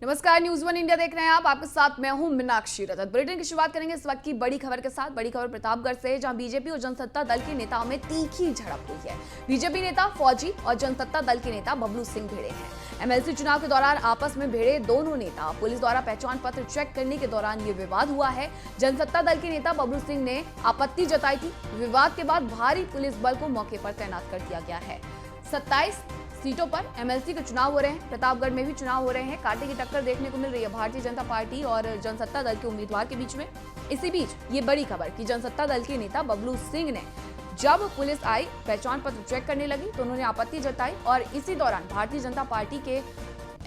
नमस्कार, news one India देख रहे हैं आप। आपके साथ मैं हूं मीनाक्षी रजत। बुलेटिन की शुरुआत करेंगे इस वक्त की बड़ी खबर के साथ। बड़ी खबर प्रतापगढ़ से, जहां बीजेपी और जनसत्ता दल के नेताओं में तीखी झड़प हुई है। बीजेपी नेता फौजी और जनसत्ता दल के नेता बबलू सिंह भिड़े हैं। एमएलसी चुनाव के दौरान आपस में भिड़े दोनों नेता। पुलिस द्वारा पहचान पत्र चेक करने के दौरान ये विवाद हुआ है। जनसत्ता दल के नेता बबलू सिंह ने आपत्ति जताई थी। विवाद के बाद भारी पुलिस बल को मौके पर तैनात कर दिया गया है। 27 सीटों पर एमएलसी के चुनाव हो रहे हैं। प्रतापगढ़ में भी चुनाव हो रहे हैं। कांटे की टक्कर देखने को मिल रही है भारतीय जनता पार्टी और जनसत्ता दल के उम्मीदवार के बीच में। इसी बीच ये बड़ी खबर कि जनसत्ता दल के नेता बबलू सिंह ने जब पुलिस आई, पहचान पत्र चेक करने लगी तो उन्होंने आपत्ति जताई और इसी दौरान भारतीय जनता पार्टी के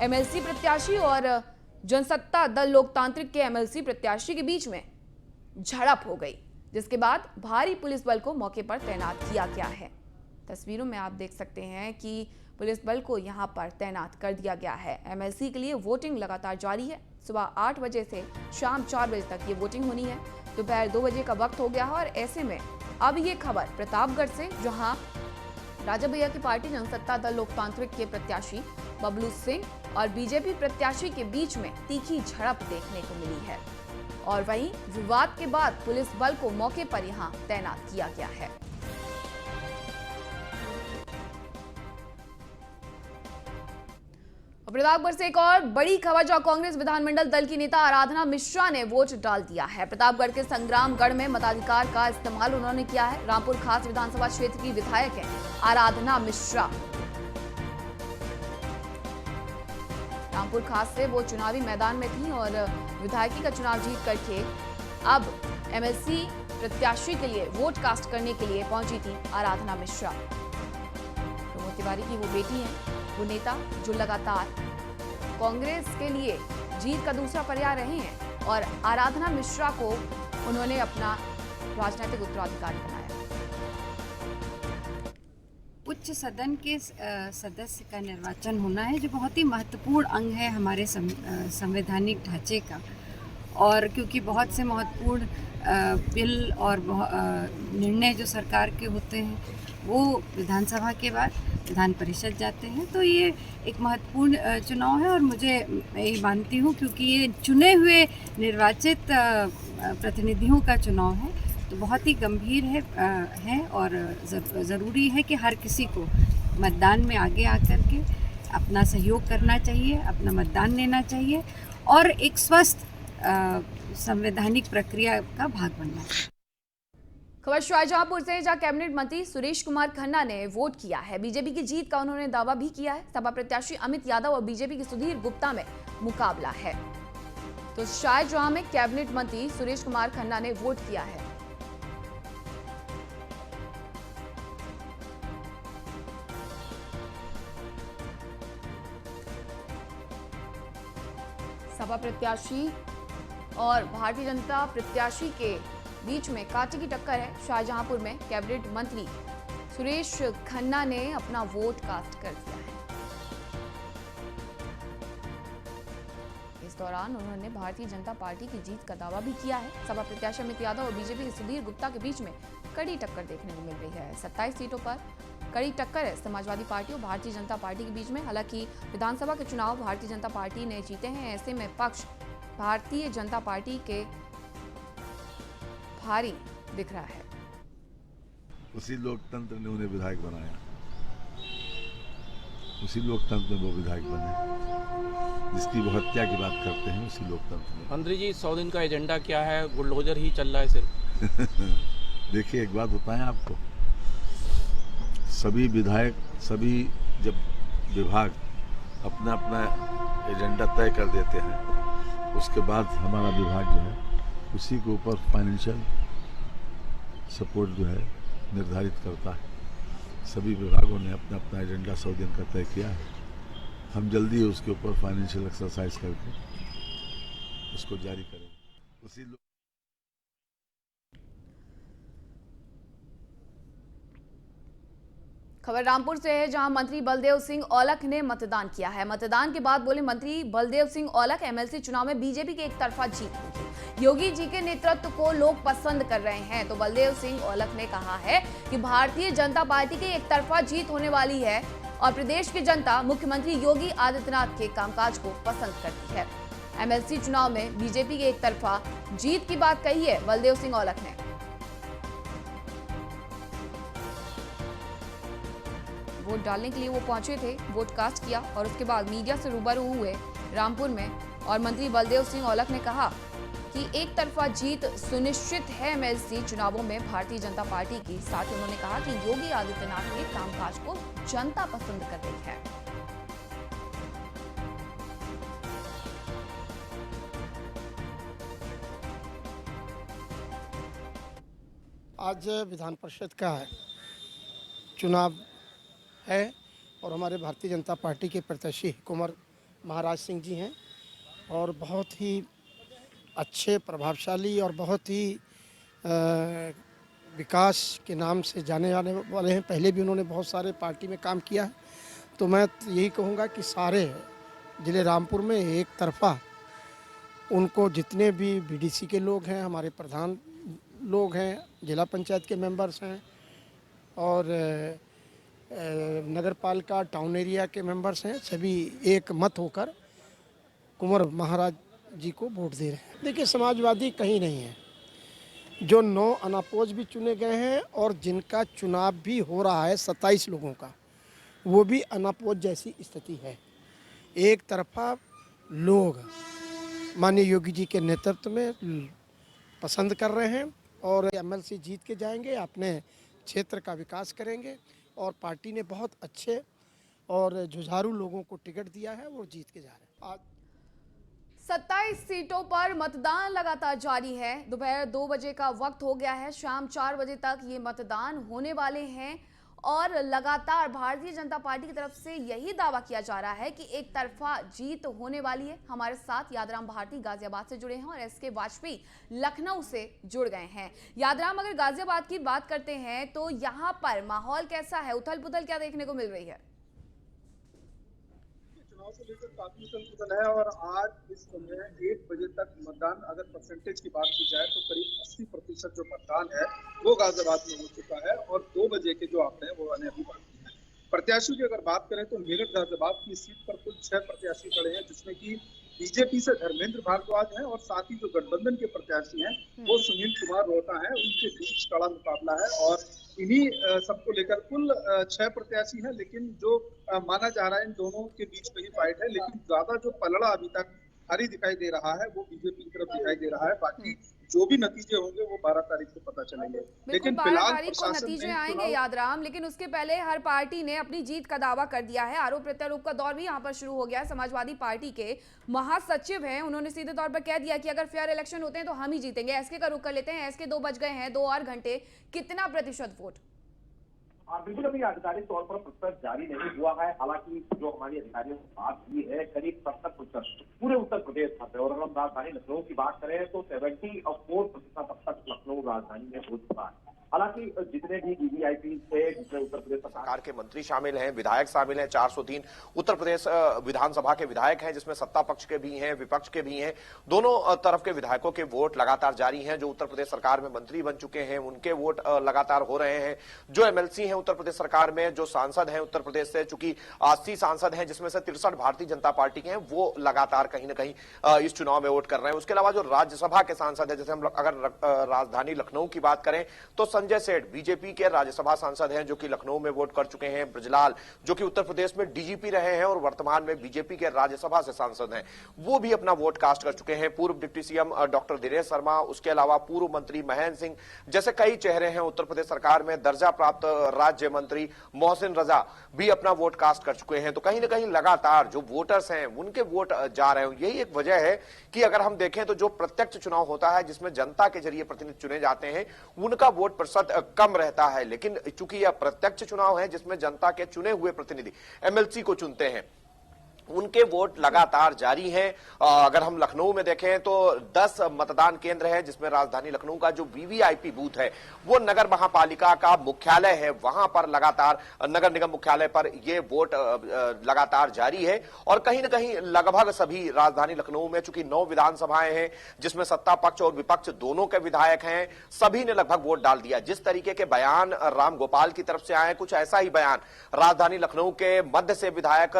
एमएलसी प्रत्याशी और जनसत्ता दल लोकतांत्रिक के एमएलसी प्रत्याशी के बीच में झड़प हो गई, जिसके बाद भारी पुलिस बल को मौके पर तैनात किया गया है। तस्वीरों में आप देख सकते हैं कि पुलिस बल को यहां पर तैनात कर दिया गया है। एमएलसी के लिए वोटिंग लगातार जारी है। सुबह 8 बजे से शाम 4 बजे तक ये वोटिंग होनी है। दोपहर 2 बजे का वक्त हो गया है और ऐसे में अब ये खबर प्रतापगढ़ से, जहां राजा भैया की पार्टी जनसत्ता दल लोकतांत्रिक के प्रत्याशी बबलू सिंह और बीजेपी प्रत्याशी के बीच में तीखी झड़प देखने को मिली है और वहीं विवाद के बाद पुलिस बल को मौके पर यहां तैनात किया गया है। प्रतापगढ़ से एक और बड़ी खबर, जहां कांग्रेस विधानमंडल दल की नेता आराधना मिश्रा ने वोट डाल दिया है। प्रतापगढ़ के संग्रामगढ़ में मताधिकार का इस्तेमाल उन्होंने किया है। रामपुर खास विधानसभा क्षेत्र की विधायक है आराधना मिश्रा। रामपुर खास से वो चुनावी मैदान में थी और विधायकी का चुनाव जीत करके अब एमएलसी प्रत्याशी के लिए वोट कास्ट करने के लिए पहुंची थी आराधना मिश्रा। प्रमोद तिवारी की वो बेटी है, वो नेता जो लगातार कांग्रेस के लिए जीत का दूसरा पर्याय रहे हैं और आराधना मिश्रा को उन्होंने अपना राजनीतिक उत्तराधिकारी बनाया। उच्च सदन के सदस्य का निर्वाचन होना है, जो बहुत ही महत्वपूर्ण अंग है हमारे संवैधानिक ढांचे का। और क्योंकि बहुत से महत्वपूर्ण बिल और निर्णय जो सरकार के होते हैं वो विधानसभा के बाद विधान परिषद जाते हैं, तो ये एक महत्वपूर्ण चुनाव है। और मुझे मैं ये मानती हूँ, क्योंकि ये चुने हुए निर्वाचित प्रतिनिधियों का चुनाव है, तो बहुत ही गंभीर है और ज़रूरी है कि हर किसी को मतदान में आगे आकर के अपना सहयोग करना चाहिए, अपना मतदान देना चाहिए और एक स्वस्थ संवैधानिक प्रक्रिया का भाग बनना चाहिए। खबर शाहजहांपुर से, जहां कैबिनेट मंत्री सुरेश कुमार खन्ना ने वोट किया है। बीजेपी की जीत का उन्होंने दावा भी किया है। सपा प्रत्याशी अमित यादव और बीजेपी के सुधीर गुप्ता में मुकाबला है। तो शाहजहां में कैबिनेट मंत्री सुरेश कुमार खन्ना ने वोट किया है। सपा प्रत्याशी और भारतीय जनता प्रत्याशी के बीच में कांटे की टक्कर है। शाहजहांपुर में कैबिनेट मंत्री सुरेश खन्ना ने अपना वोट कास्ट कर दिया है। इस दौरान उन्होंने भारतीय जनता पार्टी की जीत का दावा भी किया है। सपा प्रत्याशी अमित यादव और बीजेपी के सुधीर गुप्ता के बीच में कड़ी टक्कर देखने को मिल रही है। 27 सीटों पर कड़ी टक्कर है समाजवादी पार्टी और भारतीय जनता पार्टी के बीच में। हालांकि विधानसभा के चुनाव भारतीय जनता पार्टी ने जीते हैं, ऐसे में पक्ष भारतीय जनता पार्टी के भारी दिख रहा है। उसी लोकतंत्र ने उन्हें विधायक बनाया, उसी लोकतंत्र में वो विधायक बने। जिसकी वो हत्या की बात करते हैं, उसी लोकतंत्र में। मंत्री जी, 100 दिन का एजेंडा क्या है? बुलडोजर ही चल रहा है सिर्फ। देखिए, एक बात बताएं आपको, सभी विधायक, सभी जब विभाग अपना अपना एजेंडा तय कर देते हैं, उसके बाद हमारा विभाग जो है उसी के ऊपर फाइनेंशियल सपोर्ट जो है निर्धारित करता है। सभी विभागों ने अपना अपना एजेंडा 100 दिन का तय किया है। हम जल्दी उसके ऊपर फाइनेंशियल एक्सरसाइज करके उसको जारी करेंगे। उसी खबर रामपुर से है, जहां मंत्री बलदेव सिंह औलख ने मतदान किया है। मतदान के बाद बोले मंत्री बलदेव सिंह औलख, एमएलसी चुनाव में बीजेपी की एकतरफा जीत होगी। योगी जी के नेतृत्व को लोग पसंद कर रहे हैं। तो बलदेव सिंह औलख ने कहा है कि भारतीय जनता पार्टी की एकतरफा जीत होने वाली है और प्रदेश की जनता मुख्यमंत्री योगी आदित्यनाथ के कामकाज को पसंद करती है। एमएलसी चुनाव में बीजेपी की एक तरफा जीत की बात कही है बलदेव सिंह औलख ने। वोट डालने के लिए वो पहुंचे थे, वोट कास्ट किया और उसके बाद मीडिया से रूबरू हुए रामपुर में और मंत्री बलदेव सिंह औलख ने कहा कि एक तरफा जीत सुनिश्चित है एमएलसी चुनावों में भारतीय जनता पार्टी की। साथ ही उन्होंने कहा कि योगी आदित्यनाथ के कामकाज को जनता पसंद कर रही है। आज विधान परिषद का चुनाव है और हमारे भारतीय जनता पार्टी के प्रत्याशी कुंवर महाराज सिंह जी हैं और बहुत ही अच्छे, प्रभावशाली और बहुत ही विकास के नाम से जाने जाने वाले हैं। पहले भी उन्होंने बहुत सारे पार्टी में काम किया है। तो मैं यही कहूँगा कि सारे ज़िले रामपुर में एक तरफा उनको जितने भी बीडीसी के लोग हैं, हमारे प्रधान लोग हैं, जिला पंचायत के मेंबर्स हैं और नगर पालिका टाउन एरिया के मेंबर्स हैं, सभी एक मत होकर कुंवर महाराज जी को वोट दे रहे हैं। देखिए, समाजवादी कहीं नहीं है। जो 9 अनापोज भी चुने गए हैं और जिनका चुनाव भी हो रहा है 27 लोगों का, वो भी अनापोज जैसी स्थिति है। एक तरफा लोग माननीय योगी जी के नेतृत्व में पसंद कर रहे हैं और एमएलसी जीत के जाएंगे, अपने क्षेत्र का विकास करेंगे और पार्टी ने बहुत अच्छे और जुझारू लोगों को टिकट दिया है, वो जीत के जा रहे हैं। आज 27 सीटों पर मतदान लगातार जारी है। दोपहर 2 बजे का वक्त हो गया है, शाम 4 बजे तक ये मतदान होने वाले हैं और लगातार भारतीय जनता पार्टी की तरफ से यही दावा किया जा रहा है कि एक तरफा जीत होने वाली है। हमारे साथ यादराम भारती गाजियाबाद से जुड़े हैं और एसके वाजपेयी लखनऊ से जुड़ गए हैं। यादराम, अगर गाजियाबाद की बात करते हैं तो यहाँ पर माहौल कैसा है, उथल पुथल क्या देखने को मिल रही है? चुनाव को लेकर काफी उथल पुथल है और आज इस समय 1 बजे तक मतदान, अगर परसेंटेज की बात की जाए तो करीब 80% जो मतदान है वो गाजियाबाद में हो चुका है और 2 बजे के जो आंकड़े हैं वो आने अभी बाकी हैं। प्रत्याशियों की अगर बात करें तो मेरठ गाजियाबाद की सीट पर कुल 6 प्रत्याशी खड़े हैं, जिसमें कि बीजेपी से धर्मेंद्र भारद्वाज हैं और साथ ही जो गठबंधन के प्रत्याशी हैं वो सुनील कुमार रोहता हैं। उनके बीच कड़ा मुकाबला है और इन्हीं सबको लेकर कुल 6 प्रत्याशी हैं, लेकिन जो माना जा रहा है इन दोनों के बीच में ही फाइट है। लेकिन ज्यादा जो पलड़ा अभी तक भारी दिखाई दे रहा है वो बीजेपी की तरफ दिखाई दे रहा है। बाकी जो भी नतीजे होंगे वो 12 तारीख को पता चलेंगे। लेकिन 12 तारीख को नतीजे आएंगे यादराम, लेकिन उसके पहले हर पार्टी ने अपनी जीत का दावा कर दिया है। आरोप प्रत्यारोप का दौर भी यहाँ पर शुरू हो गया है। समाजवादी पार्टी के महासचिव हैं, उन्होंने सीधे तौर पर कह दिया कि अगर फेयर इलेक्शन होते हैं तो हम ही जीतेंगे। एसके का रुख कर लेते हैं। एसके 2 बज गए हैं, 2 और घंटे, कितना प्रतिशत वोट? बिल्कुल, अभी आधिकारिक तौर पर प्रतिशत जारी नहीं हुआ है। हालांकि जो हमारी अधिकारियों ने बात की है करीब 70% पूरे उत्तर प्रदेश में, और अगर हम राजधानी लखनऊ की बात करें तो 74% अब तक लखनऊ राजधानी में हो चुका है। हालांकि जितने भी वीवीआईपी थे, जिसमें उत्तर प्रदेश सरकार के मंत्री शामिल हैं, विधायक शामिल हैं, 403 उत्तर प्रदेश विधानसभा के विधायक हैं, जिसमें सत्ता पक्ष के भी हैं, विपक्ष के भी हैं। दोनों तरफ के विधायकों के वोट लगातार जारी हैं। जो उत्तर प्रदेश सरकार में मंत्री बन चुके हैं उनके वोट लगातार हो रहे हैं। जो एमएलसी हैं उत्तर प्रदेश सरकार में, जो सांसद हैं उत्तर प्रदेश से, चूंकि 80 सांसद हैं जिसमें से 63 भारतीय जनता पार्टी के हैं, वो लगातार कहीं ना कहीं इस चुनाव में वोट कर रहे हैं। उसके अलावा जो राज्यसभा के सांसद हैं, जैसे हम अगर राजधानी लखनऊ की बात करें तो संजय सेठ बीजेपी के राज्यसभा सांसद हैं जो कि लखनऊ में वोट कर चुके हैं। ब्रजलाल जो कि उत्तर प्रदेश में डीजीपी रहे हैं और वर्तमान में बीजेपी के राज्यसभा से सांसद हैं, वो भी अपना वोट कास्ट कर चुके हैं। पूर्व deputy CM doctor Dinesh Sharma, उसके अलावा पूर्व मंत्री महेंद्र सिंह जैसे कई चेहरे हैं उत्तर प्रदेश सरकार में। दर्जा प्राप्त राज्य मंत्री मोहसिन रजा भी अपना वोट कास्ट कर चुके हैं। तो कहीं ना कहीं लगातार जो वोटर्स हैं उनके वोट जा रहे हैं। यही एक वजह है कि अगर हम देखें तो जो प्रत्यक्ष चुनाव होता है जिसमें जनता के जरिए प्रतिनिधि चुने जाते हैं, उनका वोट प्रतिशत कम रहता है। लेकिन चूंकि यह प्रत्यक्ष चुनाव है जिसमें जनता के चुने हुए प्रतिनिधि एमएलसी को चुनते हैं, उनके वोट लगातार जारी हैं। अगर हम लखनऊ में देखें तो 10 मतदान केंद्र है, जिसमें राजधानी लखनऊ का जो वीवीआईपी बूथ है वो नगर महापालिका का मुख्यालय है, वहां पर लगातार नगर निगम मुख्यालय पर ये वोट लगातार जारी है। और कहीं ना कहीं लगभग सभी राजधानी लखनऊ में, चूंकि 9 विधानसभाएं हैं जिसमें सत्ता पक्ष और विपक्ष दोनों के विधायक हैं, सभी ने लगभग वोट डाल दिया। जिस तरीके के बयान राम गोपाल की तरफ से आए, कुछ ऐसा ही बयान राजधानी लखनऊ के मध्य से विधायक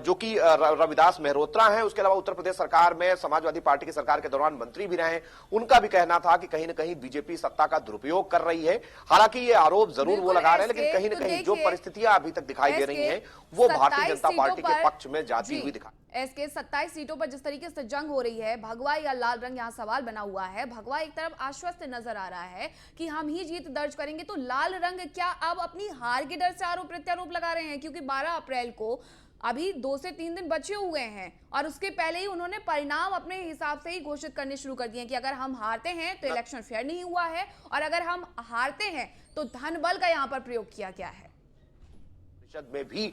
जो कि रविदास मेहरोत्रा हैं, उसके अलावा उत्तर प्रदेश सरकार में समाजवादी पार्टी की सरकार के दौरान मंत्री भी रहे, उनका भी कहना था कि कहीं ना कहीं बीजेपी सत्ता का दुरुपयोग कर रही है। हालांकि ये आरोप जरूर वो लगा रहे हैं, लेकिन कहीं ना कहीं जो परिस्थितियां अभी तक दिखाई दे रही हैं वो भारतीय जनता पार्टी के पक्ष में जाती हुई दिखाई। एसके 27 सीटों पर जिस तरीके से जंग हो रही है, भगवा या लाल रंग यहाँ सवाल बना हुआ है। भगवा एक तरफ आश्वस्त नजर आ रहा है कि हम ही जीत दर्ज करेंगे, तो लाल रंग क्या अब अपनी हार के डर से आरोप प्रत्यारोप लगा रहे हैं? क्योंकि 12 अप्रैल को अभी 2 से 3 दिन बचे हुए हैं और उसके पहले ही उन्होंने परिणाम अपने हिसाब से ही घोषित करने शुरू कर दिए कि अगर हम हारते हैं तो इलेक्शन फेयर नहीं हुआ है, और अगर हम हारते हैं तो धन बल का यहां पर प्रयोग किया गया है। में भी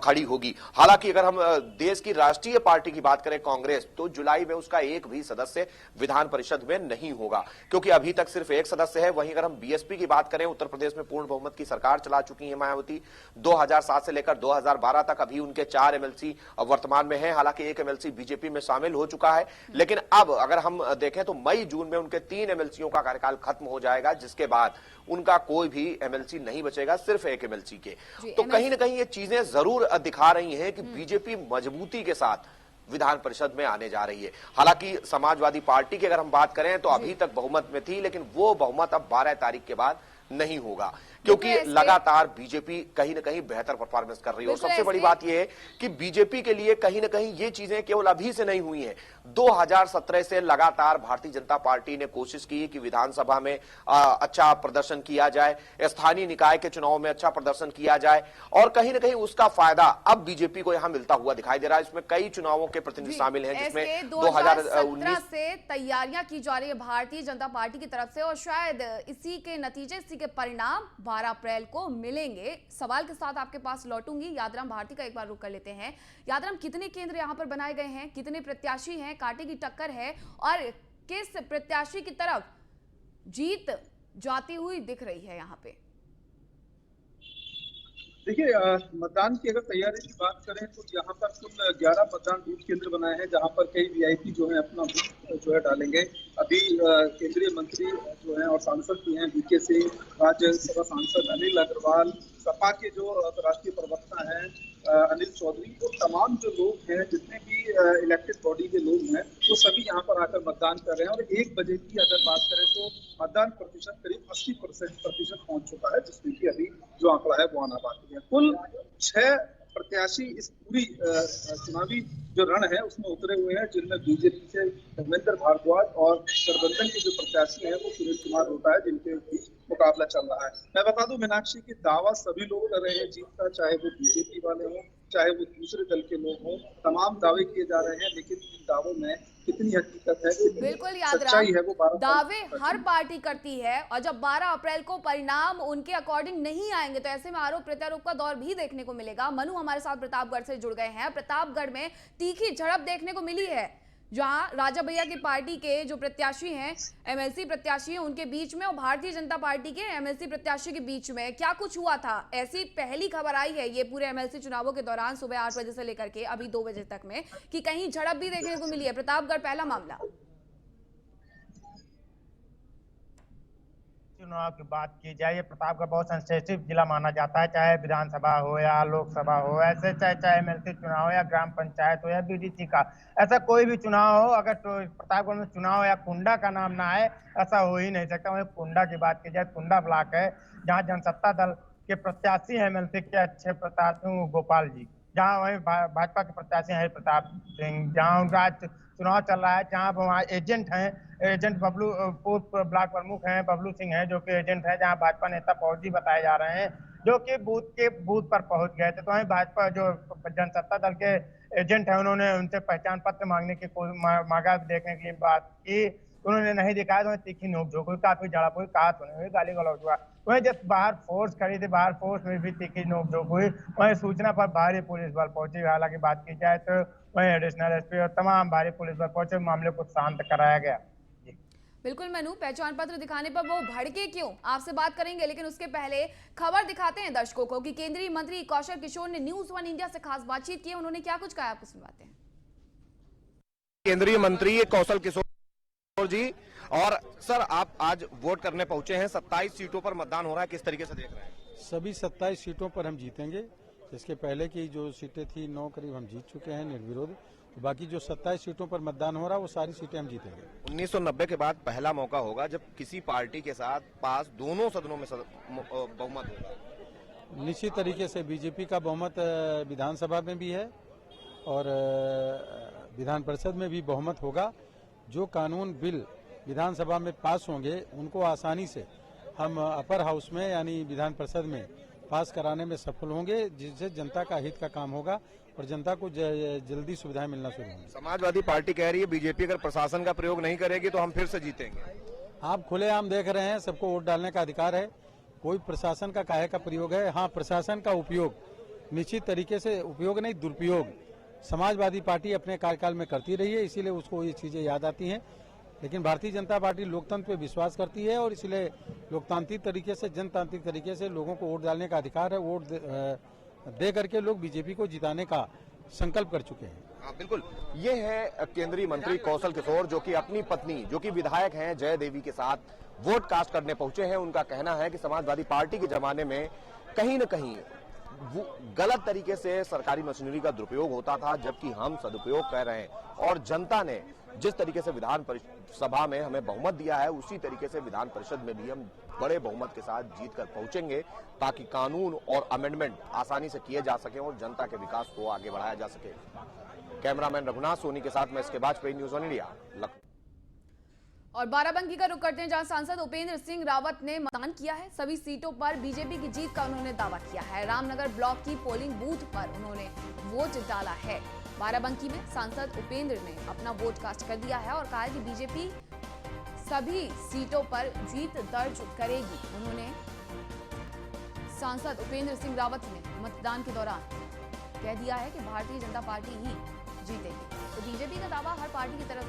खड़ी होगी। हालांकि अगर हम देश की राष्ट्रीय पार्टी की बात करें कांग्रेस, तो जुलाई में उसका एक भी सदस्य विधान परिषद में नहीं होगा, क्योंकि अभी तक सिर्फ एक सदस्य है। वहीं अगर हम बीएसपी की बात करें, उत्तर प्रदेश में पूर्ण बहुमत की सरकार चला चुकी है मायावती। 2007 से लेकर 2012 तक अभी उनके 4 एमएलसी वर्तमान में हैं। हालांकि एक एमएलसी बीजेपी में शामिल हो चुका है, लेकिन अब अगर हम देखें तो मई जून में उनके 3 एमएलसीओं का कार्यकाल खत्म हो जाएगा, जिसके बाद उनका कोई भी एमएलसी नहीं बचेगा, सिर्फ एक एमएलसी के। तो कहीं ना कहीं ये चीजें जरूर दिखा रही हैं कि बीजेपी मजबूती के साथ विधान परिषद में आने जा रही है। हालांकि समाजवादी पार्टी की अगर हम बात करें तो अभी तक बहुमत में थी, लेकिन वो बहुमत अब 12 तारीख के बाद नहीं होगा, क्योंकि लगातार बीजेपी कहीं ना कहीं बेहतर परफॉर्मेंस कर रही है। और सबसे बड़ी बात यह है कि बीजेपी के लिए कहीं ना कहीं ये चीजें केवल अभी से नहीं हुई हैं। 2017 से लगातार भारतीय जनता पार्टी ने कोशिश की कि विधानसभा में अच्छा प्रदर्शन किया जाए, स्थानीय निकाय के चुनाव में अच्छा प्रदर्शन किया जाए, और कहीं ना कहीं उसका फायदा अब बीजेपी को यहां मिलता हुआ दिखाई दे रहा है। इसमें कई चुनावों के प्रतिनिधि शामिल हैं, जिसमें 2017 से तैयारियां की जा रही है भारतीय जनता पार्टी की तरफ से, और शायद इसी के नतीजे, इसी के परिणाम 12 अप्रैल को मिलेंगे। सवाल के साथ आपके पास लौटूंगी। यादराम भारती का एक बार रुख कर लेते हैं। यादराम, कितने केंद्र यहां पर बनाए गए हैं, कितने प्रत्याशी हैं, कांटे की टक्कर है, और किस प्रत्याशी की तरफ जीत जाती हुई दिख रही है यहां पे? देखिए, मतदान की अगर तैयारी की बात करें तो यहाँ पर कुल 11 मतदान बूथ केंद्र बनाए हैं, जहाँ पर कई वीआईपी जो है अपना बूथ जो है डालेंगे। अभी केंद्रीय मंत्री जो हैं और सांसद भी हैं, बीके सिंह, राज्यसभा सांसद अनिल अग्रवाल, सपा के जो राष्ट्रीय प्रवक्ता हैं अनिल चौधरी, वो तमाम जो लोग हैं, जितने भी इलेक्टेड बॉडी के लोग हैं, वो सभी यहाँ पर आकर मतदान कर रहे हैं। और 1 बजे की अगर बात करें तो मतदान प्रतिशत करीब 80% पहुंच चुका है, जिसमें कि अभी जो आंकड़ा है वो आना बाकी है। कुल 6 प्रत्याशी इस पूरी चुनावी जो रण है उसमें उतरे हुए हैं, जिनमें बीजेपी से धर्मेंद्र भारद्वाज और गठबंधन के जो प्रत्याशी हैं वो सुनील कुमार होता है, जिनके बीच मुकाबला चल रहा है। मैं बता दूं मीनाक्षी की दावा सभी लोग कर रहे हैं जीत का, चाहे वो बीजेपी वाले हों, चाहे वो दूसरे दल के लोग हों, तमाम दावे किए जा रहे हैं, लेकिन इन दावों में कितनी हकीकत है, बिल्कुल सच्चाई है, वो दावे हर पार्टी करती है, और जब 12 अप्रैल को परिणाम उनके अकॉर्डिंग नहीं आएंगे तो ऐसे में आरोप प्रत्यारोप का दौर भी देखने को मिलेगा। मनु हमारे साथ प्रतापगढ़ से जुड़ गए हैं। प्रतापगढ़ में तीखी झड़प देखने को मिली है, जहां राजा भैया की पार्टी के जो प्रत्याशी हैं, एमएलसी प्रत्याशी हैं, उनके बीच में और भारतीय जनता पार्टी के एमएलसी प्रत्याशी के बीच में क्या कुछ हुआ था? ऐसी पहली खबर आई है ये पूरे एमएलसी चुनावों के दौरान सुबह 8 बजे से लेकर के अभी 2 बजे तक में, कि कहीं झड़प भी देखने को मिली है। प्रतापगढ़ पहला मामला। चुनाव की बात की जाए, ये प्रतापगढ़ बहुत सेंसिटिव जिला माना जाता है, चाहे विधानसभा हो या लोकसभा हो, ऐसे चाहे एमएलसी चुनाव हो या ग्राम पंचायत हो या बीडीसी का, ऐसा कोई भी चुनाव हो, अगर तो प्रतापगढ़ में चुनाव या कुंडा का नाम ना आए, ऐसा हो ही नहीं सकता। वहीं कुंडा की बात की जाए, कुंडा ब्लॉक है जहाँ जनसत्ता दल के प्रत्याशी है एमएलसी के अच्छे प्रताप गोपाल जी, जहाँ वहीं भाजपा के प्रत्याशी है प्रताप सिंह, जहाँ उनका चुनाव चल रहा है, जहाँ वहाँ एजेंट हैं, एजेंट बबलू पूर्व ब्लॉक प्रमुख हैं बबलू सिंह हैं, जो कि एजेंट है, जहाँ भाजपा नेता फौजी बताए जा रहे हैं, जो कि बूथ पर पहुंच गए थे। तो वहीं भाजपा जो जनसत्ता दल के एजेंट है, उन्होंने उनसे पहचान पत्र मांगने की मांगा, देखने की बात की, उन्होंने नहीं दिखाया, तो तीखी नोक झोंक हुई, काफी झड़प हुई, कहा सुनी हुई, गाली गलौज हुआ। वहीं जब बाहर फोर्स खड़ी थी, बाहर फोर्स में भी तीखी नोकझोंक हुई। वहीं सूचना पर भारी पुलिस बल पहुंची। हालांकि बात की जाए तो वहीं एडिशनल एसपी और तमाम भारी पुलिस बल पहुंचे, मामले को शांत कराया गया। बिल्कुल मनु, पहचान पत्र दिखाने पर वो भड़के क्यों, आपसे बात करेंगे, लेकिन उसके पहले खबर दिखाते हैं दर्शकों को कि केंद्रीय मंत्री कौशल किशोर ने न्यूज 1 इंडिया से खास बातचीत की। उन्होंने क्या कुछ कहा, आपको सुनवाते हैं। केंद्रीय मंत्री कौशल किशोर जी, और सर आप आज वोट करने पहुंचे हैं, 27 सीटों पर मतदान हो रहा है, किस तरीके से देख रहे हैं? सभी 27 सीटों पर हम जीतेंगे। इसके पहले की जो सीटें थी 9 करीब हम जीत चुके हैं निर्विरोध। बाकी जो 27 सीटों पर मतदान हो रहा है वो सारी सीटें हम जीतेंगे। 1990 के बाद पहला मौका होगा जब किसी पार्टी के साथ पास दोनों सदनों में बहुमत होगा। निश्चित तरीके से बीजेपी का बहुमत विधानसभा में भी है और विधान परिषद में भी बहुमत होगा। जो कानून बिल विधानसभा में पास होंगे उनको आसानी से हम अपर हाउस में यानी विधान परिषद में पास कराने में सफल होंगे, जिससे जनता का हित का काम होगा और जनता को जल्दी सुविधाएं मिलना शुरू होंगी। समाजवादी पार्टी कह रही है बीजेपी अगर प्रशासन का प्रयोग नहीं करेगी तो हम फिर से जीतेंगे। आप खुलेआम देख रहे हैं, सबको वोट डालने का अधिकार है। कोई प्रशासन का काहे का प्रयोग है? हाँ, प्रशासन का उपयोग निश्चित तरीके से, उपयोग नहीं दुरुपयोग समाजवादी पार्टी अपने कार्यकाल में करती रही है, इसीलिए उसको ये चीजें याद आती हैं। लेकिन भारतीय जनता पार्टी लोकतंत्र पे विश्वास करती है और इसलिए लोकतांत्रिक तरीके से, जनतांत्रिक तरीके से लोगों को वोट डालने का अधिकार है। वोट दे करके लोग बीजेपी को जिताने का संकल्प कर चुके हैं। हाँ, बिल्कुल। ये है केंद्रीय मंत्री कौशल किशोर, जो कि अपनी पत्नी जो कि विधायक हैं जय देवी के साथ वोट कास्ट करने पहुंचे हैं। उनका कहना है कि समाजवादी पार्टी के जमाने में कहीं न कहीं वो गलत तरीके से सरकारी मशीनरी का दुरुपयोग होता था, जबकि हम सदुपयोग कर रहे हैं और जनता ने जिस तरीके से विधान सभा में हमें बहुमत दिया है उसी तरीके से विधान परिषद में भी हम बड़े बहुमत के साथ जीतकर पहुंचेंगे, ताकि कानून और अमेंडमेंट आसानी से किए जा सके और जनता के विकास को आगे बढ़ाया जा सके। कैमरामैन रघुनाथ सोनी के साथ मैं इसके बाद न्यूज़ 1 इंडिया लखनऊ। और बाराबंकी का रुख करते हैं, जहां सांसद उपेंद्र सिंह रावत ने मतदान किया है। सभी सीटों पर बीजेपी की जीत का उन्होंने दावा किया है। रामनगर ब्लॉक की पोलिंग बूथ पर उन्होंने वोट डाला है। बाराबंकी में सांसद उपेंद्र ने अपना वोट कास्ट कर दिया है और कहा है कि बीजेपी सभी सीटों पर जीत दर्ज करेगी। उन्होंने सांसद उपेंद्र सिंह रावत ने मतदान के दौरान कह दिया है कि भारतीय जनता पार्टी ही जीतेगी। तो बीजेपी का दावा हर पार्टी की तरफ,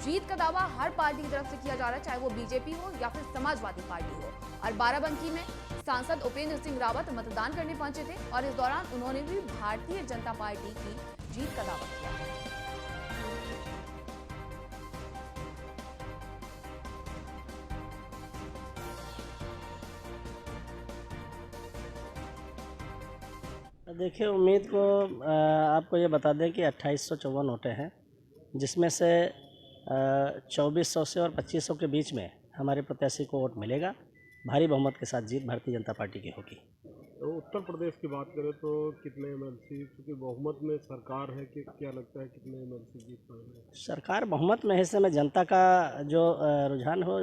जीत का दावा हर पार्टी की तरफ से किया जा रहा है, चाहे वो बीजेपी हो या फिर समाजवादी पार्टी हो। और बाराबंकी में सांसद उपेंद्र सिंह रावत मतदान करने पहुंचे थे और इस दौरान उन्होंने भी भारतीय जनता पार्टी की जीत का दावा किया है। देखिए, उम्मीद को आपको ये बता दें कि 2854 वोटें हैं, जिसमें से 2400 से और 2500 के बीच में हमारे प्रत्याशी को वोट मिलेगा। भारी बहुमत के साथ जीत भारतीय जनता पार्टी की होगी। तो उत्तर प्रदेश की बात करें तो कितने एमएलसी, क्योंकि बहुमत में सरकार है, कि क्या लगता है कितने एमएलसी जीत पाएंगे? सरकार बहुमत में हिस्से में जनता का जो रुझान हो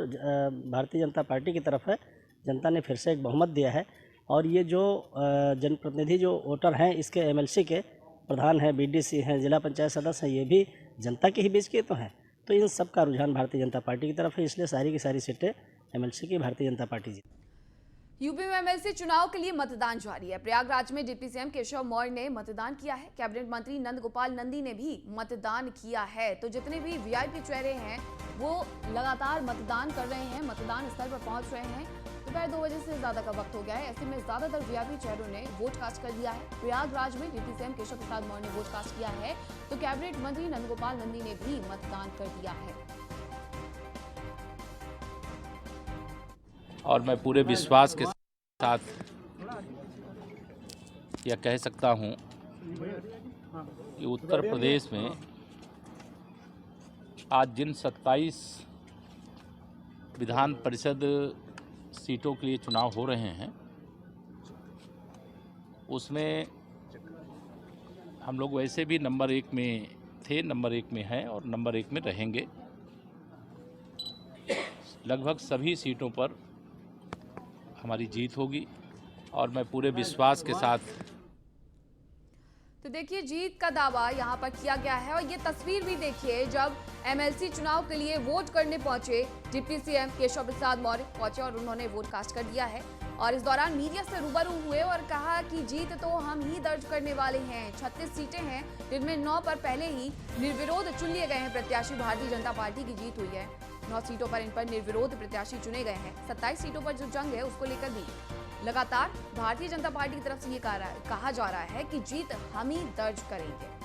भारतीय जनता पार्टी की तरफ है। जनता ने फिर से एक बहुमत दिया है और ये जो जनप्रतिनिधि जो वोटर हैं, इसके एमएलसी के प्रधान हैं, बीडीसी हैं, जिला पंचायत सदस्य हैं, ये भी जनता के ही बीच के तो हैं। तो इन सब का रुझान भारतीय जनता पार्टी की तरफ है, इसलिए सारी की सारी सीटें एमएलसी की भारतीय जनता पार्टी जीत। यूपी में एमएलसी चुनाव के लिए मतदान जारी है। प्रयागराज में डिप्टी सीएम केशव मौर्य ने मतदान किया है। कैबिनेट मंत्री नंद गोपाल नंदी ने भी मतदान किया है। तो जितने भी वीआईपी चेहरे हैं वो लगातार मतदान कर रहे हैं, मतदान स्थल पर पहुंच रहे हैं। दोपहर 2 बजे से ज्यादा का वक्त हो गया है, ऐसे में ज्यादातर वीआईपी चेहरों ने वोट कास्ट कर दिया है। प्रयागराज में डिप्टी सीएम केशव प्रसाद मौर्य ने वोट कास्ट किया है, तो कैबिनेट मंत्री नंद गोपाल नंदी ने भी मतदान कर दिया है। और मैं पूरे विश्वास के साथ यह कह सकता हूं कि उत्तर प्रदेश में आज जिन 27 विधान परिषद सीटों के लिए चुनाव हो रहे हैं, उसमें हम लोग वैसे भी नंबर 1 में थे, नंबर 1 में हैं और नंबर 1 में रहेंगे। लगभग सभी सीटों पर हमारी जीत होगी और मैं पूरे विश्वास के साथ। तो देखिए जीत का दावा यहाँ पर किया गया है और ये तस्वीर भी देखिए जब एमएलसी चुनाव के लिए वोट करने पहुंचे डिप्टी सीएम केशव प्रसाद मौर्य पहुंचे और उन्होंने वोट कास्ट कर दिया है और इस दौरान मीडिया से रूबरू हुए और कहा कि जीत तो हम ही दर्ज करने वाले हैं। 36 सीटें हैं जिनमें 9 पर पहले ही निर्विरोध चुन लिए गए हैं प्रत्याशी। भारतीय जनता पार्टी की जीत हुई है। 9 सीटों पर इन पर निर्विरोध प्रत्याशी चुने गए हैं। 27 सीटों पर जो जंग है उसको लेकर भी लगातार भारतीय जनता पार्टी की तरफ से ये कहा जा रहा है कि जीत हम ही दर्ज करेंगे।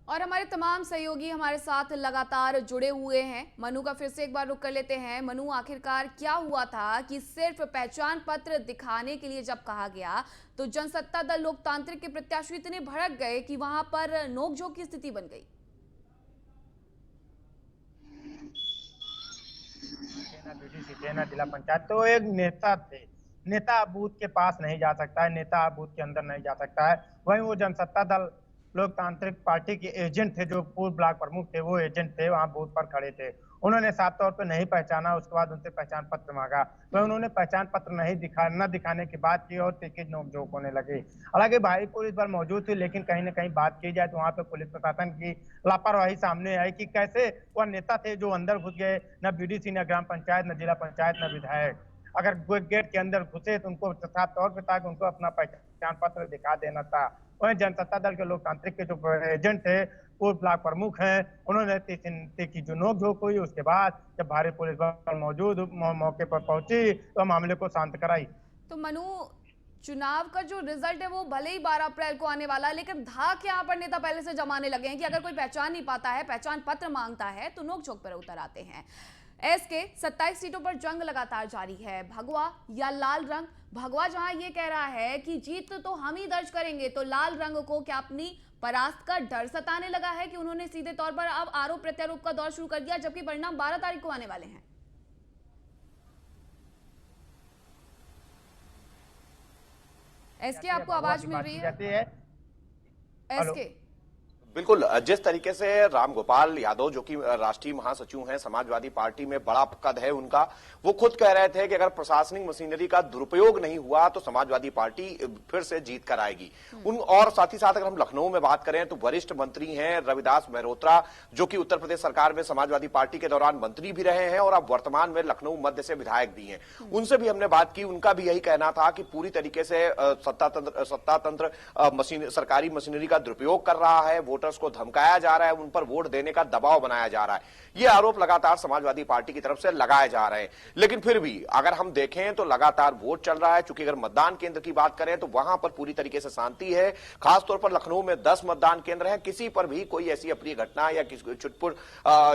और हमारे तमाम सहयोगी हमारे साथ लगातार जुड़े हुए हैं। मनु का फिर से एक बार रुख कर लेते हैं। मनु, आखिरकार क्या हुआ था कि सिर्फ पहचान पत्र दिखाने के लिए जब कहा गया तो जनसत्ता दल लोकतांत्रिक के प्रत्याशी इतने भड़क गए कि वहां पर नोकझोंक की स्थिति बन गई? जिला पंचायत तो एक नेता थे, नेता बूथ के पास नहीं जा सकता है, नेता बूथ के अंदर नहीं जा सकता है। वहीं वो जनसत्ता दल लोकतांत्रिक पार्टी के एजेंट थे, जो पूर्व ब्लॉक प्रमुख थे, वो एजेंट थे, वहां बूथ पर खड़े थे। उन्होंने साफ तौर पे नहीं पहचाना, उसके बाद उनसे पहचान पत्र मांगा, वह उन्होंने पहचान पत्र न दिखाने की बात की और तीखी नोकझोंक होने लगी। हालांकि भारी पुलिस बल मौजूद थी, लेकिन कहीं न कहीं बात की जाए तो वहां पे पुलिस प्रशासन की लापरवाही सामने आई कि कैसे वह नेता थे जो अंदर घुस गए, न बीडीसी, न ग्राम पंचायत, न जिला पंचायत, न विधायक। अगर गेट के अंदर घुसे तो उनको साफ तौर पर था कि उनको अपना पहचान पत्र दिखा देना था। वहीं जनसत्ता दल के लोकतांत्रिक के जो एजेंट थे, पूर्व ब्लॉक प्रमुख हैं, उन्होंने तीखी जो नोकझोंक हुई, उसके बाद जब भारी पुलिस बल मौजूद मौके पर पहुंची तो मामले को शांत कराई। तो मनु, चुनाव का जो रिजल्ट है वो भले ही 12 अप्रैल को आने वाला है, लेकिन धाक यहाँ पर नेता पहले से जमाने लगे हैं कि अगर कोई पहचान नहीं पाता है, पहचान पत्र मांगता है तो नोकझोंक पर उतर आते हैं। एसके 27 सीटों पर जंग लगातार जारी है। भगवा या लाल रंग? भगवा जहां ये कह रहा है कि जीत तो हम ही दर्ज करेंगे, तो लाल रंग को क्या अपनी परास्त का डर सताने लगा है कि उन्होंने सीधे तौर पर अब आरोप प्रत्यारोप का दौर शुरू कर दिया, जबकि परिणाम 12 तारीख को आने वाले हैं? एसके, आपको आवाज मिल रही है? एसके, बिल्कुल, जिस तरीके से रामगोपाल यादव जो कि राष्ट्रीय महासचिव हैं समाजवादी पार्टी में, बड़ा कद है उनका, वो खुद कह रहे थे कि अगर प्रशासनिक मशीनरी का दुरुपयोग नहीं हुआ तो समाजवादी पार्टी फिर से जीत कर आएगी। और साथ ही साथ अगर हम लखनऊ में बात करें तो वरिष्ठ मंत्री हैं रविदास मेहरोत्रा, जो कि उत्तर प्रदेश सरकार में समाजवादी पार्टी के दौरान मंत्री भी रहे हैं और अब वर्तमान में लखनऊ मध्य से विधायक भी हैं। उनसे भी हमने बात की, उनका भी यही कहना था कि पूरी तरीके से सत्ता तंत्र सरकारी मशीनरी का दुरुपयोग कर रहा है, वोटर्स को धमकाया जा रहा है, उन पर वोट देने का दबाव बनाया जा रहा है। ये आरोप लगातार समाजवादी पार्टी की तरफ से लगाए जा रहे हैं। लेकिन फिर भी अगर हम देखें तो लगातार वोट चल रहा है। चूंकि अगर मतदान केंद्र की बात करें तो वहां पर पूरी तरीके से शांति है। खासतौर पर लखनऊ में 10 मतदान केंद्र हैं, किसी पर भी कोई ऐसी अप्रिय घटना या किसी छुटपुट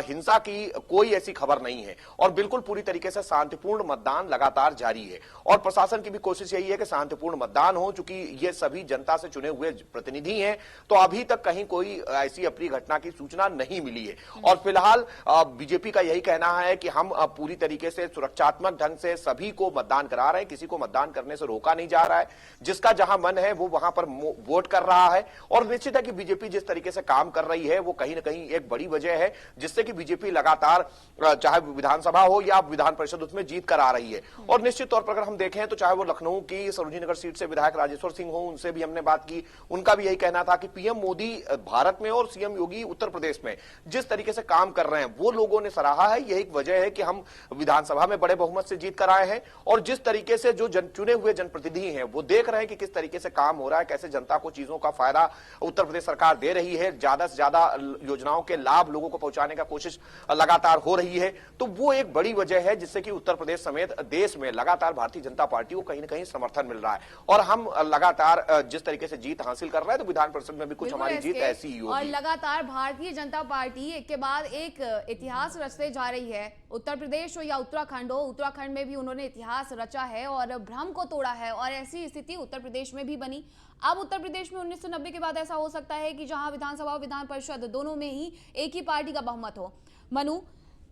हिंसा की कोई ऐसी खबर नहीं है और बिल्कुल पूरी तरीके से शांतिपूर्ण मतदान लगातार जारी है। और प्रशासन की भी कोशिश यही है कि शांतिपूर्ण मतदान हो। चूंकि ये सभी जनता से चुने हुए प्रतिनिधि हैं तो अभी तक कहीं कोई ऐसी अप्रिय घटना की सूचना नहीं मिली है। और फिलहाल बीजेपी का यही कहना है कि हम पूरी तरीके से सुरक्षात्मक ढंग से सभी को मतदान करा रहे हैं, किसी को मतदान करने से रोका नहीं जा रहा है। जिसका जहां मन है वो वहां पर वोट कर रहा है। और निश्चित है कि बीजेपी जिस तरीके से काम कर रही है वो कहीं ना कहीं एक बड़ी वजह है जिससे कि बीजेपी लगातार चाहे विधानसभा हो या विधान परिषद उसमें जीत कर आ रही है। और निश्चित तौर पर अगर हम देखें तो चाहे वो लखनऊ की सरोजिनी नगर सीट से विधायक राजेश्वर सिंह हो, उनसे भी हमने बात की, उनका भी यही कहना था कि पीएम मोदी भारत में और सीएम योगी उत्तर प्रदेश में जिस तरीके से काम कर रहे हैं वो लोगों ने सराहा है। यही एक वजह है कि हम विधानसभा में बड़े बहुमत से जीत कर आए हैं। और जिस तरीके से जो चुने हुए जनप्रतिनिधि हैं वो देख रहे हैं कि किस तरीके से काम हो रहा है, कैसे जनता को चीजों का फायदा उत्तर प्रदेश सरकार दे रही है, ज्यादा से ज्यादा योजनाओं के लाभ लोगों को पहुंचाने का कोशिश लगातार हो रही है। तो वो एक बड़ी वजह है जिससे कि उत्तर प्रदेश समेत देश में लगातार भारतीय जनता पार्टी को कहीं ना कहीं समर्थन मिल रहा है। और हम लगातार जिस तरीके से जीत हासिल कर रहे हैं तो विधान परिषद में भी कुछ हमारी जीत ऐसी ही होगी। और लगातार भारतीय जनता पार्टी एक के बाद एक इतिहास रचते जा रही है। उत्तर प्रदेश हो या उत्तराखंड हो, उत्तराखंड में भी उन्होंने इतिहास रचा है और भ्रम को तोड़ा है और ऐसी स्थिति उत्तर प्रदेश में भी बनी। अब उत्तर प्रदेश में 1990 के बाद ऐसा हो सकता है कि जहां विधानसभा और विधान परिषद दोनों में ही एक ही पार्टी का बहुमत हो। मनु,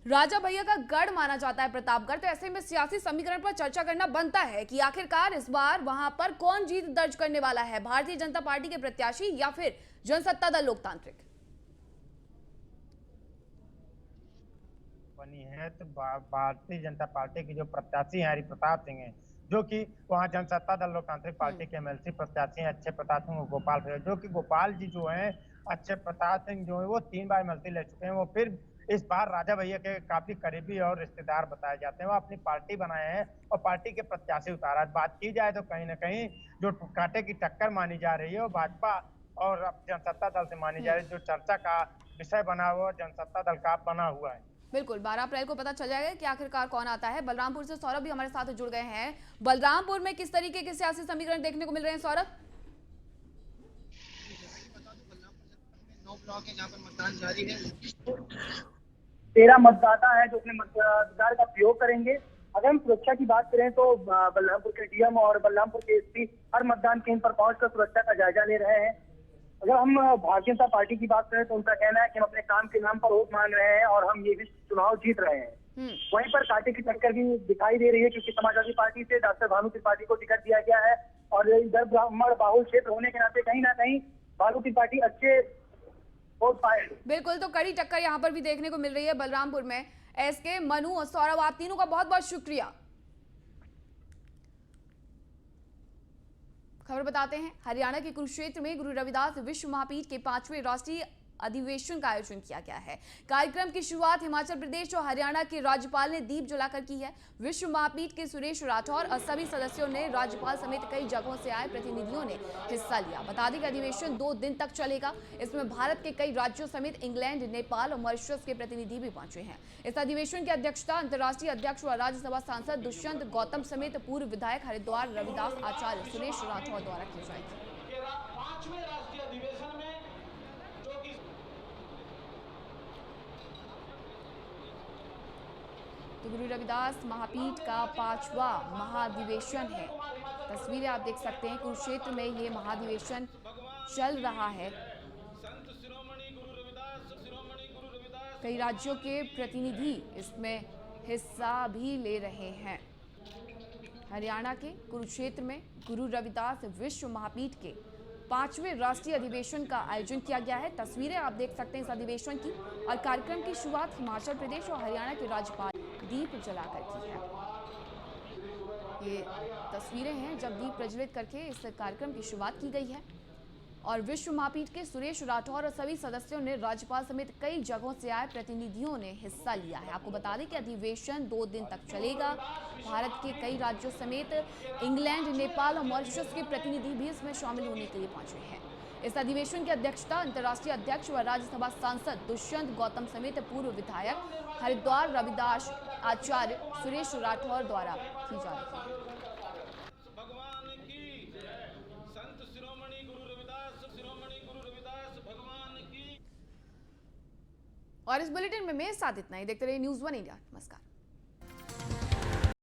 राजा भैया का गढ़ माना जाता है प्रतापगढ़, तो ऐसे में सियासी समीकरण पर चर्चा करना बनता है कि आखिरकार इस बार वहां पर कौन जीत दर्ज करने वाला है, भारतीय जनता पार्टी के प्रत्याशी या फिर जनसत्ता दल लोकतांत्रिक? बनी है तो भारतीय जनता पार्टी के जो प्रत्याशी हैं हरि प्रताप सिंह हैं, जो कि वहाँ जनसत्ता दल लोकतांत्रिक पार्टी के एमएलसी प्रत्याशी हैं अक्षय प्रताप सिंह और गोपाल भैया, जो कि गोपाल जी जो हैं, अक्षय प्रताप सिंह जो है वो 3 बार एमएलसी ले चुके हैं। वो फिर इस बार राजा भैया के काफी करीबी और रिश्तेदार बताए जाते हैं। वो अपनी पार्टी बनाए हैं और पार्टी के प्रत्याशी उतारा। बात की जाए तो कहीं ना कहीं जो कांटे की टक्कर मानी जा रही है वो भाजपा और जनसत्ता दल से मानी जा रही है। जो चर्चा का विषय बना हुआ जनसत्ता दल का बना हुआ है। बिल्कुल 12 अप्रैल को पता चल जाएगा कि आखिरकार कौन आता है। बलरामपुर से सौरभ भी हमारे साथ जुड़ गए हैं। बलरामपुर में किस तरीके के सियासी समीकरण देखने को मिल रहे हैं सौरभ? 9 ब्लॉक है जहाँ पर मतदान जारी है। 13 मतदाता है जो अपने मताधिकार का प्रयोग करेंगे। अगर हम सुरक्षा की बात करें तो बलरामपुर के डीएम और बलरामपुर के एसपी हर मतदान केंद्र पर पहुंचकर सुरक्षा का जायजा ले रहे हैं। अगर हम भारतीय जनता पार्टी की बात करें तो उनका कहना है कि हम अपने काम के नाम पर वोट मांग रहे हैं और हम ये भी चुनाव जीत रहे हैं। वहीं पर कांटे की टक्कर भी दिखाई दे रही है, क्योंकि समाजवादी पार्टी से डॉक्टर भानु त्रिपाठी को टिकट दिया गया है और इधर ब्राह्मण बाहुल क्षेत्र होने के नाते कहीं ना कहीं भानु त्रिपाठी अच्छे वोट पाए। बिल्कुल, तो कड़ी टक्कर यहाँ पर भी देखने को मिल रही है बलरामपुर में। एसके, मनु और सौरभ, आप तीनों का बहुत बहुत शुक्रिया। खबर बताते हैं, हरियाणा के कुरुक्षेत्र में गुरु रविदास विश्व महापीठ के 5वें राष्ट्रीय अधिवेशन का आयोजन किया गया है। कार्यक्रम की शुरुआत हिमाचल प्रदेश और हरियाणा के राज्यपाल ने दीप जलाकर की है। विश्व महापीठ के सुरेश राठौर और सभी सदस्यों ने राज्यपाल समेत कई जगहों से आए प्रतिनिधियों ने हिस्सा लिया। बता दें कि अधिवेशन 2 दिन तक चलेगा। इसमें भारत के कई राज्यों समेत इंग्लैंड, नेपाल और मॉरिशस के प्रतिनिधि भी पहुंचे हैं। इस अधिवेशन की अध्यक्षता अंतर्राष्ट्रीय अध्यक्ष व राज्यसभा सांसद दुष्यंत गौतम समेत पूर्व विधायक हरिद्वार रविदास आचार्य सुरेश राठौर द्वारा की जाएगी। तो गुरु रविदास महापीठ का 5वां महाधिवेशन है। तस्वीरें आप देख सकते हैं, कुरुक्षेत्र में ये महाधिवेशन चल रहा है। कई राज्यों के प्रतिनिधि इसमें हिस्सा भी ले रहे हैं। हरियाणा के कुरुक्षेत्र में गुरु रविदास विश्व महापीठ के 5वें राष्ट्रीय अधिवेशन का आयोजन किया गया है। तस्वीरें आप देख सकते हैं इस अधिवेशन की, और कार्यक्रम की शुरुआत हिमाचल प्रदेश और हरियाणा के राज्यपाल दीप जलाकर की है। ये तस्वीरें हैं जब दीप प्रज्वलित करके इस कार्यक्रम की शुरुआत की गई है। और विश्व महापीठ के सुरेश राठौर और सभी सदस्यों ने राज्यपाल समेत कई जगहों से आए प्रतिनिधियों ने हिस्सा लिया है। आपको बता दें कि अधिवेशन 2 दिन तक चलेगा। भारत के कई राज्यों समेत इंग्लैंड, नेपाल और मॉरिशस के प्रतिनिधि भी इसमें शामिल होने के लिए पहुंचे हैं। इस अधिवेशन की अध्यक्षता अंतर्राष्ट्रीय अध्यक्ष व राज्यसभा सांसद दुष्यंत गौतम समेत पूर्व विधायक हरिद्वार रविदास आचार्य सुरेश राठौर द्वारा की जा रही है। और इस बुलेटिन में मेरे साथ इतना ही। देखते रहिए न्यूज़ 1 इंडिया। नमस्कार।